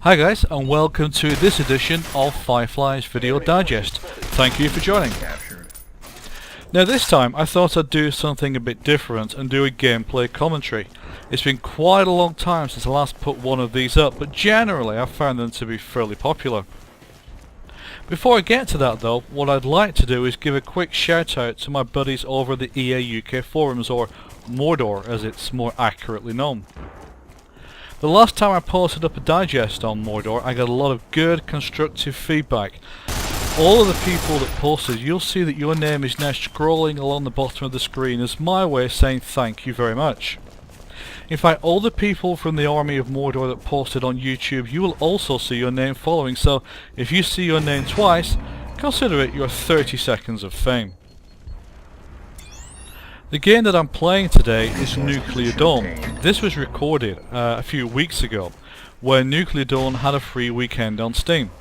Hi guys, and welcome to this edition of Phyrefli's Video Digest. Thank you for joining. Now this time I thought I'd do something a bit different and do a gameplay commentary. It's been quite a long time since I last put one of these up, but generally I've found them to be fairly popular. Before I get to that though, what I'd like to do is give a quick shout out to my buddies over the EA UK forums, or Mordor as it's more accurately known. The last time I posted up a digest on Mordor, I got a lot of good, constructive feedback. All of the people that posted, you'll see that your name is now scrolling along the bottom of the screen as my way of saying thank you very much. In fact, all the people from the Army of Mordor that posted on YouTube, you will also see your name following, so if you see your name twice, consider it your 30 seconds of fame. The game that I'm playing today is Nuclear Dawn. This was recorded a few weeks ago, where Nuclear Dawn had a free weekend on Steam.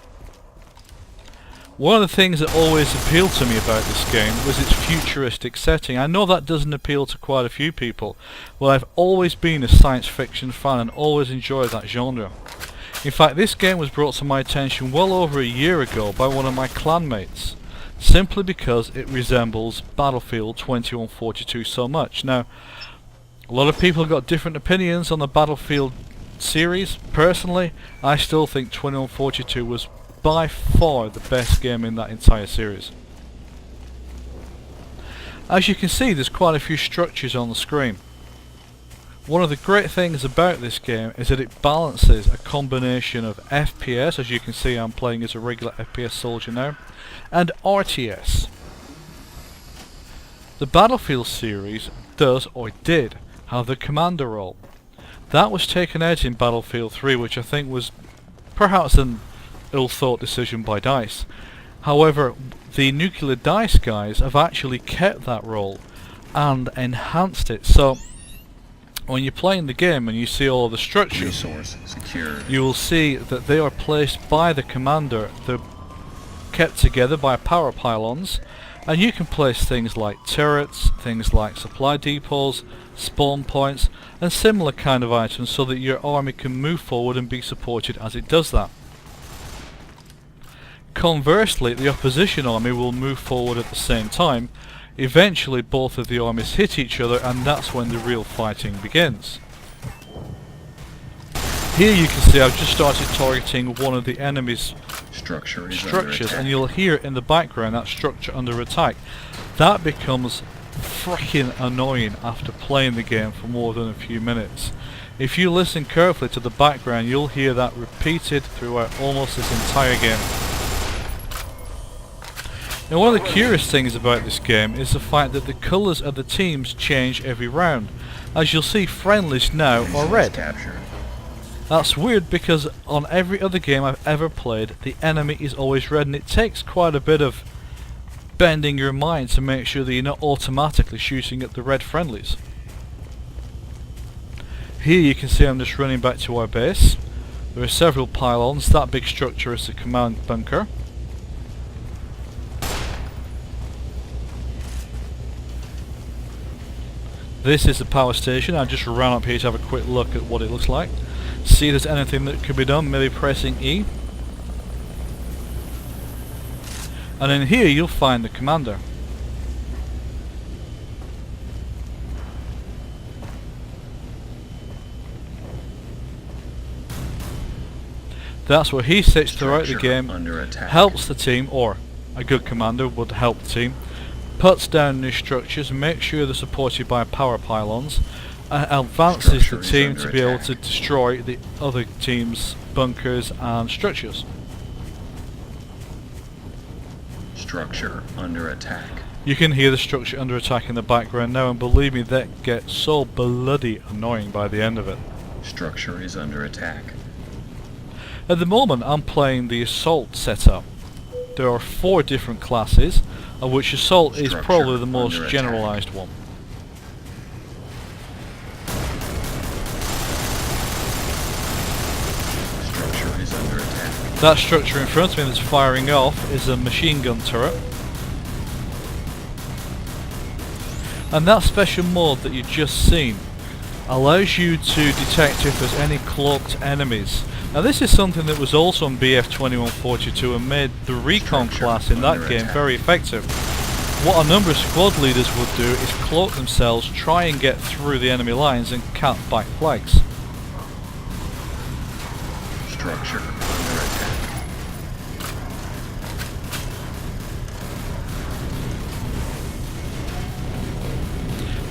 One of the things that always appealed to me about this game was its futuristic setting. I know that doesn't appeal to quite a few people, but I've always been a science fiction fan and always enjoyed that genre. In fact, this game was brought to my attention well over a year ago by one of my clanmates, simply because it resembles Battlefield 2142 so much. Now, a lot of people have got different opinions on the Battlefield series. Personally, I still think 2142 was by far the best game in that entire series. As you can see, there's quite a few structures on the screen. One of the great things about this game is that it balances a combination of FPS, as you can see I'm playing as a regular FPS soldier now, and RTS. The Battlefield series does, or did, have the commander role. That was taken out in Battlefield 3, which I think was perhaps an ill-thought decision by DICE. However, the Nuclear DICE guys have actually kept that role and enhanced it. So when you're playing the game and you see all of the structures, you will see that they are placed by the commander. They're kept together by power pylons, and you can place things like turrets, things like supply depots, spawn points and similar kind of items so that your army can move forward and be supported as it does that. Conversely, the opposition army will move forward at the same time. Eventually both of the armies hit each other, and that's when the real fighting begins. Here you can see I've just started targeting one of the enemy's structures, and you'll hear in the background that structure under attack. That becomes freaking annoying after playing the game for more than a few minutes. If you listen carefully to the background, you'll hear that repeated throughout almost this entire game. Now, one of the curious things about this game is the fact that the colours of the teams change every round. As you'll see, friendlies now are red. That's weird because on every other game I've ever played, the enemy is always red, and it takes quite a bit of bending your mind to make sure that you're not automatically shooting at the red friendlies. Here you can see I'm just running back to our base. There are several pylons. That big structure is the command bunker. This is the power station. I just ran up here to have a quick look at what it looks like. See if there's anything that could be done, maybe pressing E. And in here you'll find the commander. That's where he sits throughout the game, helps the team, or a good commander would help the team, puts down new structures, makes sure they're supported by power pylons, and advances the team to be able to destroy the other team's bunkers and structures. Structure under attack. You can hear the structure under attack in the background now, and believe me, that gets so bloody annoying by the end of it. Structure is under attack. At the moment I'm playing the assault setup. There are 4 different classes, of which assault is probably the most generalized one. Structure is under attack. That structure in front of me that's firing off is a machine gun turret. And that special mode that you've just seen allows you to detect if there's any cloaked enemies. Now this is something that was also in BF2142 and made the recon class in that game very effective. What a number of squad leaders would do is cloak themselves, try and get through the enemy lines and cut back flags. Structure under attack.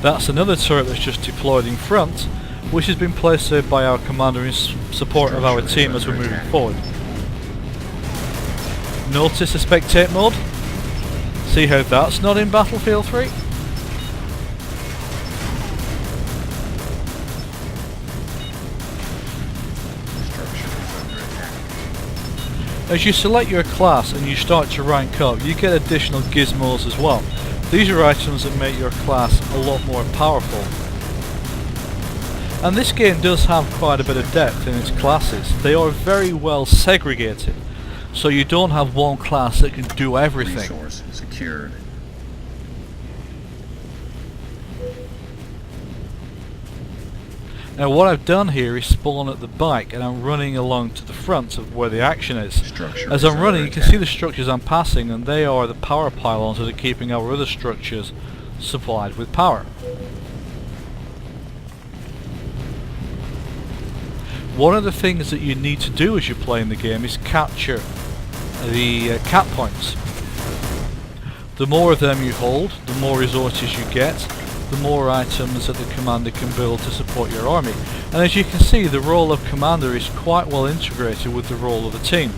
That's another turret that's just deployed in front, which has been placed there by our commander in support of our team as we're moving forward. Notice the spectate mode? See how that's not in Battlefield 3? As you select your class and you start to rank up, you get additional gizmos as well. These are items that make your class a lot more powerful. And this game does have quite a bit of depth in its classes. They are very well segregated, so you don't have one class that can do everything. Resource secured. Now what I've done here is spawn at the back and I'm running along to the front of where the action is. Structure As is I'm running under you can attack. see the structures I'm passing, and they are the power pylons that are keeping our other structures supplied with power. One of the things that you need to do as you're playing the game is capture the cap points. The more of them you hold, the more resources you get, the more items that the commander can build to support your army. And as you can see, the role of commander is quite well integrated with the role of the team,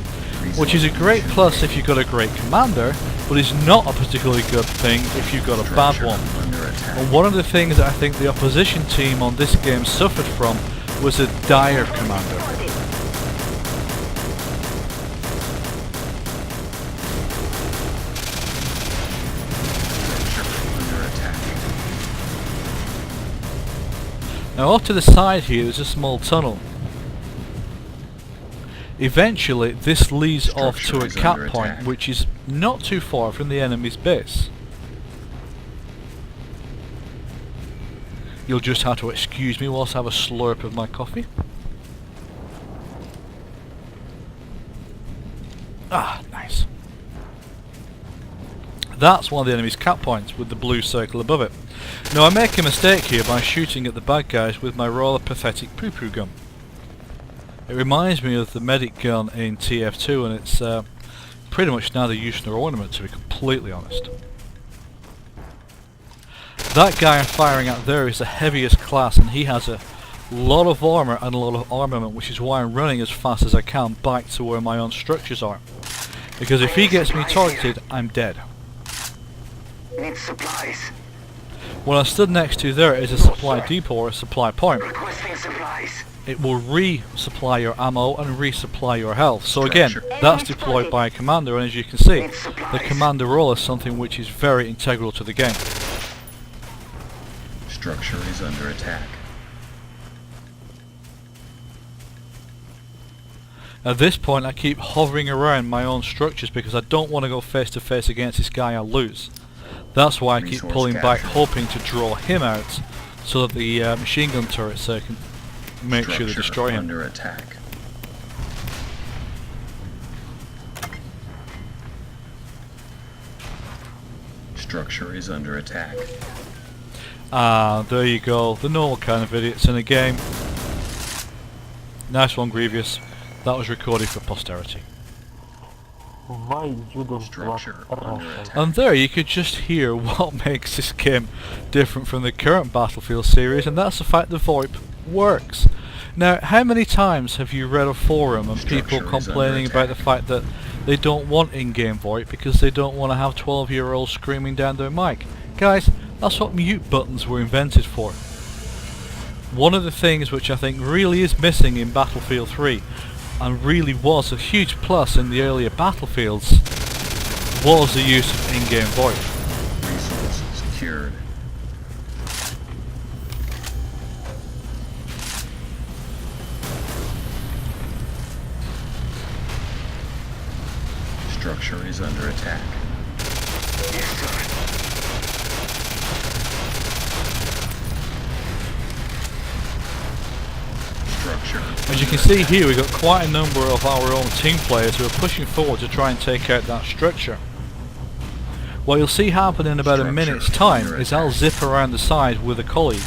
which is a great plus if you've got a great commander, but is not a particularly good thing if you've got a bad Structure one. under attack. And one of the things that I think the opposition team on this game suffered from was a dire commander. Under attack. Now off to the side here there's a small tunnel. Eventually this leads off to Structure a is cap under point attack. which is not too far from the enemy's base. You'll just have to excuse me whilst I have a slurp of my coffee. Ah, nice. That's one of the enemy's cap points with the blue circle above it. Now I make a mistake here by shooting at the bad guys with my rather pathetic poo-poo gun. It reminds me of the medic gun in TF2, and it's pretty much neither use nor ornament, to be completely honest. That guy I'm firing at there is the heaviest class, and he has a lot of armor and a lot of armament, which is why I'm running as fast as I can back to where my own structures are. Because if he gets me targeted, I'm dead. Need supplies. What I stood next to there is a supply depot or a supply point. Requesting supplies. It will resupply your ammo and resupply your health. So again, that's deployed by a commander, and as you can see, the commander role is something which is very integral to the game. Structure is under attack. At this point I keep hovering around my own structures because I don't want to go face to face against this guy. I'll lose. That's why I keep Resource pulling back, captured. hoping to draw him out so that the machine gun turrets can make sure they Structure destroy him. under attack. Structure is under attack. Ah, there you go, the normal kind of idiots in a game. Nice one, Grievous. That was recorded for posterity. Why you don't Structure love under Russia? attack. And there you could just hear what makes this game different from the current Battlefield series, and that's the fact that VoIP works. Now, how many times have you read a forum and people Structure is complaining under about the attack. fact that they don't want in-game VoIP because they don't want to have 12-year-olds screaming down their mic? Guys, that's what mute buttons were invented for. One of the things which I think really is missing in Battlefield 3, and really was a huge plus in the earlier Battlefields, was the use of in-game VoIP. Resource secured. Structure is under attack. Yes, sir. As you can see here, we've got quite a number of our own team players who are pushing forward to try and take out that structure. What you'll see happen in about a minute's time is I'll zip around the side with a colleague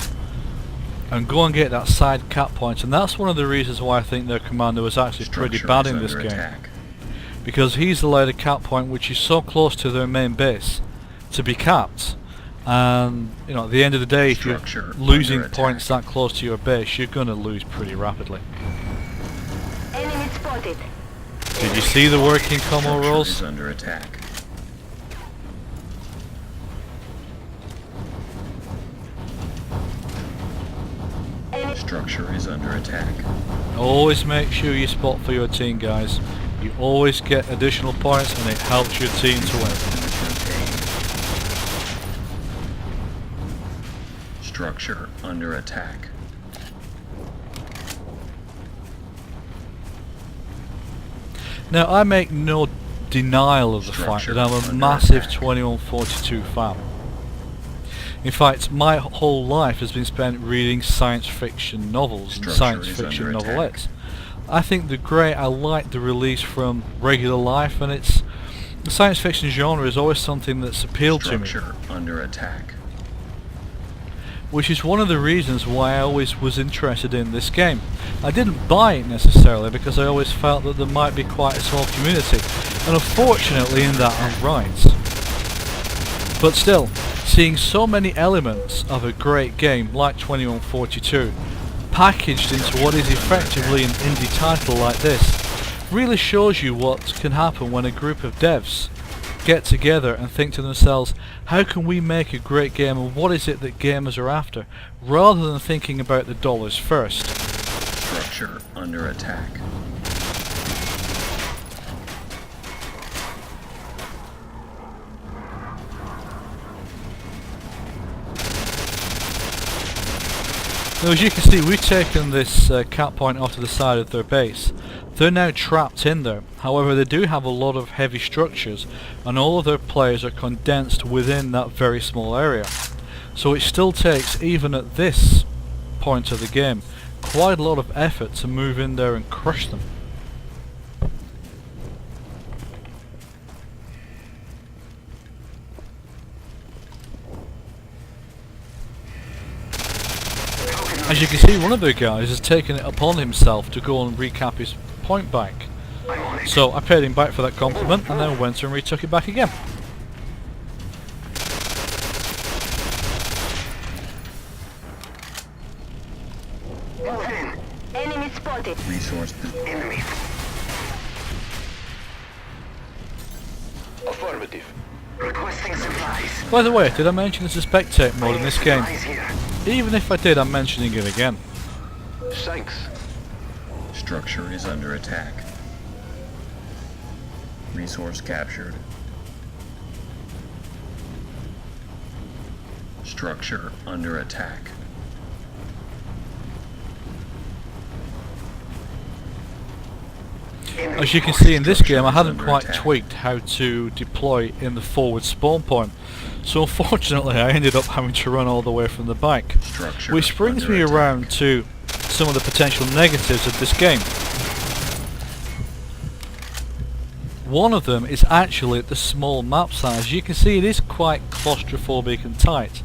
and go and get that side cap point, and that's one of the reasons why I think their commander was actually pretty bad in this game. Because he's allowed a cap point which is so close to their main base to be capped, and you know, at the end of the day, if you're losing points that close to your base, you're going to lose pretty rapidly. Enemy spotted. Did you see the working combo rolls? Under attack. Structure is under attack. Always make sure you spot for your team, guys. You always get additional points and it helps your team to win. Structure under attack. Now, I make no denial of the fact that I'm a massive 2142 fan. In fact, my whole life has been spent reading science fiction novels and science fiction novelettes. I think they're great. I like the release from regular life, and the science fiction genre is always something that's appealed to me. Structure under attack. Which is one of the reasons why I always was interested in this game. I didn't buy it necessarily because I always felt that there might be quite a small community, and unfortunately in that I'm right. But still, seeing so many elements of a great game like 2142 packaged into what is effectively an indie title like this really shows you what can happen when a group of devs get together and think to themselves, how can we make a great game and what is it that gamers are after, rather than thinking about the dollars first. Structure under attack. Now, as you can see, we've taken this cap point off to the side of their base. They're now trapped in there. However, they do have a lot of heavy structures, and all of their players are condensed within that very small area. So it still takes, even at this point of the game, quite a lot of effort to move in there and crush them. As you can see, one of the guys has taken it upon himself to go and recap his point back. So I paid him back for that compliment and then went and retook it back again. Move in. Enemy spotted. Resource Enemy. Affirmative. Requesting supplies. By the way, did I mention there's a spectate mode in this game? Supplies here. Even if I did, I'm mentioning it again. Thanks. Structure is under attack. Resource captured. Structure under attack. As you can see in this game, I haven't quite tweaked how to deploy in the forward spawn point. So unfortunately I ended up having to run all the way from the back. Structure Which brings me under around attack. to some of the potential negatives of this game. One of them is actually the small map size. You can see it is quite claustrophobic and tight.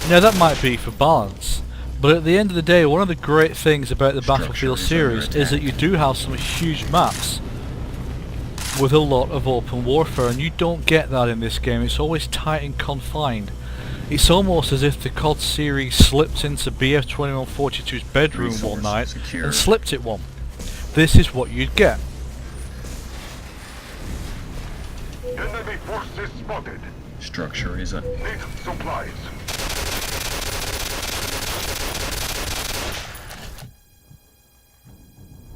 Now that might be for balance, but at the end of the day, one of the great things about the Battlefield series is that you do have some huge maps with a lot of open warfare, and you don't get that in this game. It's always tight and confined. It's almost as if the COD series slipped into BF2142's bedroom one night and slipped it one. This is what you'd get. Enemy forces spotted. Structure is under Need supplies.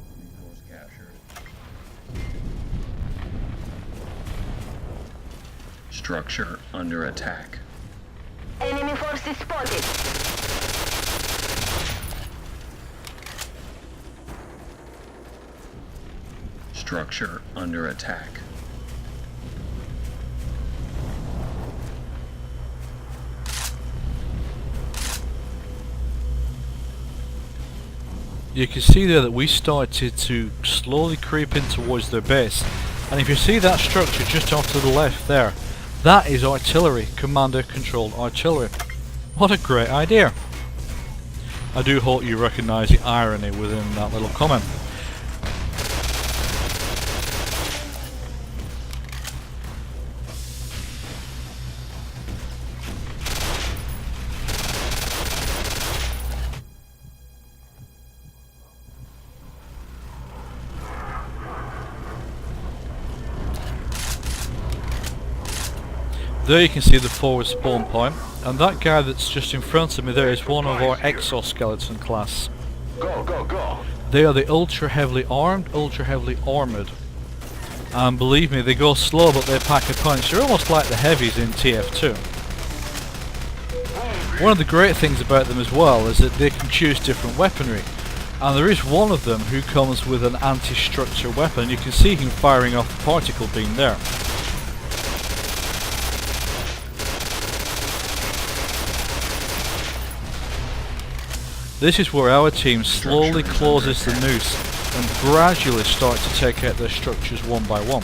Resource captured. Structure under attack. Enemy forces spotted. Structure under attack. you can see there that we started to slowly creep in towards their base, and if you see that structure just off to the left there, that is artillery, commander controlled artillery. What a great idea. I do hope you recognise the irony within that little comment. There you can see the forward spawn point, and that guy that's just in front of me there is one of our exoskeleton class. Go, go, go. They are the ultra heavily armed, ultra heavily armoured. And believe me, they go slow but they pack a punch. They're almost like the heavies in TF2. One of the great things about them as well is that they can choose different weaponry. And there is one of them who comes with an anti-structure weapon. You can see him firing off the particle beam there. This is where our team slowly closes the noose and gradually start to take out their structures one by one.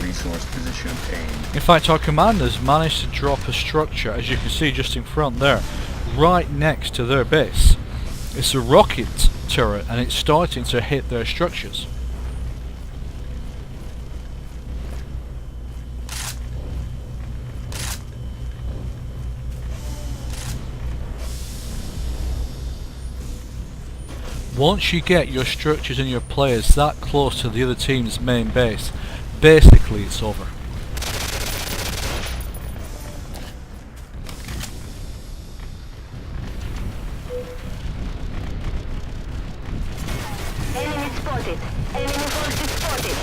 Resource position obtained. In fact, our commanders managed to drop a structure, as you can see just in front there, right next to their base. It's a rocket turret and it's starting to hit their structures. Once you get your structures and your players that close to the other team's main base, basically it's over. Enemy spotted. Enemy forces spotted.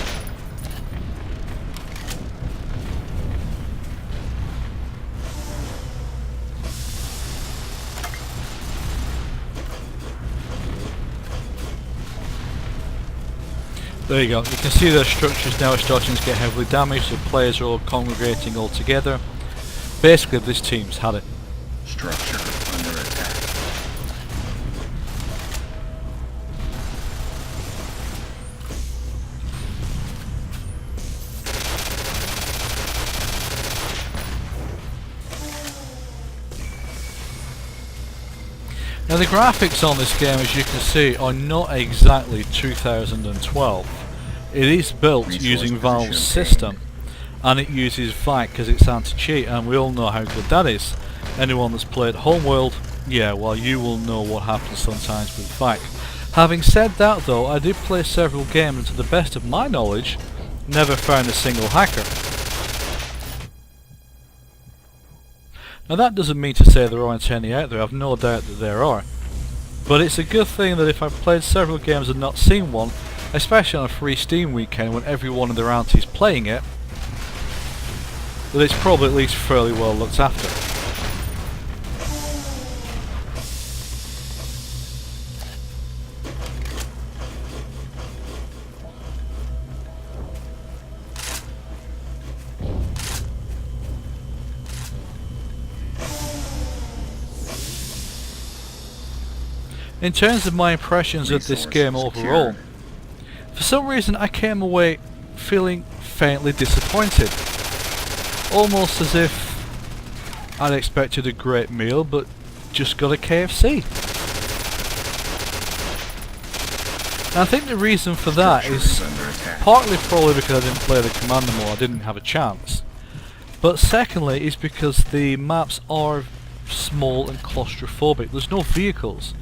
There you go, you can see their structures now are starting to get heavily damaged, the players are all congregating all together. Basically this team's had it. Structure under attack. Now the graphics on this game, as you can see, are not exactly 2012. It is built using Valve's system, and it uses VAC because it's anti-cheat, and we all know how good that is. Anyone that's played Homeworld, yeah, well, you will know what happens sometimes with VAC. Having said that though, I did play several games and to the best of my knowledge, never found a single hacker. Now that doesn't mean to say there aren't any out there, I've no doubt that there are. But it's a good thing that if I've played several games and not seen one, especially on a free Steam weekend when everyone in their auntie's playing it, that it's probably at least fairly well looked after. In terms of my impressions of this game overall, for some reason I came away feeling faintly disappointed. Almost as if I'd expected a great meal but just got a KFC. And I think the reason for that is partly probably because I didn't play the Commander mode, I didn't have a chance. But secondly is because the maps are small and claustrophobic, there's no vehicles.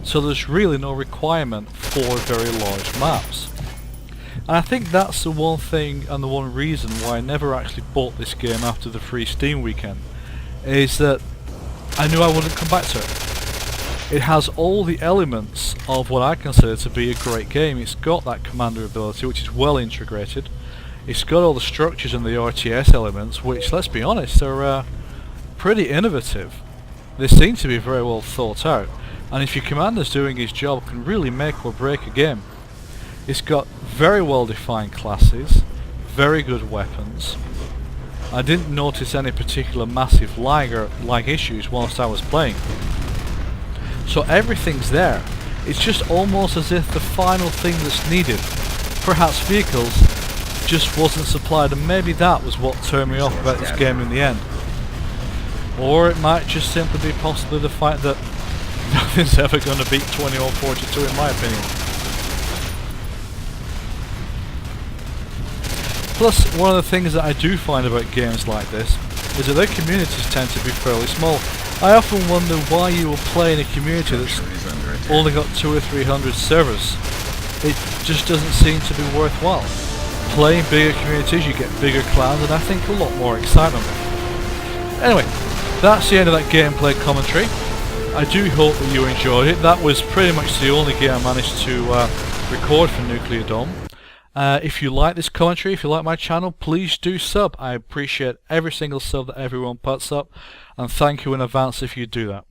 So there's really no requirement for very large maps. And I think that's the one thing and the one reason why I never actually bought this game after the free Steam weekend, is that I knew I wouldn't come back to it. It has all the elements of what I consider to be a great game. It's got that commander ability which is well integrated. It's got all the structures and the RTS elements which, let's be honest, are pretty innovative. They seem to be very well thought out. And if your commander's doing his job, can really make or break a game. It's got very well defined classes, very good weapons, I didn't notice any particular massive lag or lag issues whilst I was playing. So everything's there. It's just almost as if the final thing that's needed, perhaps vehicles, just wasn't supplied, and maybe that was what turned me off about this game in the end. Or it might just simply be possibly the fact that nothing's ever going to beat 20 or 42 in my opinion. Plus, one of the things that I do find about games like this is that their communities tend to be fairly small. I often wonder why you will play in a community that's only got 200 or 300 servers. It just doesn't seem to be worthwhile. Playing bigger communities, you get bigger clans, and I think a lot more excitement. Anyway, that's the end of that gameplay commentary. I do hope that you enjoyed it. That was pretty much the only game I managed to record for Nuclear Dome. If you like this commentary, if you like my channel, please do sub. I appreciate every single sub that everyone puts up, and thank you in advance if you do that.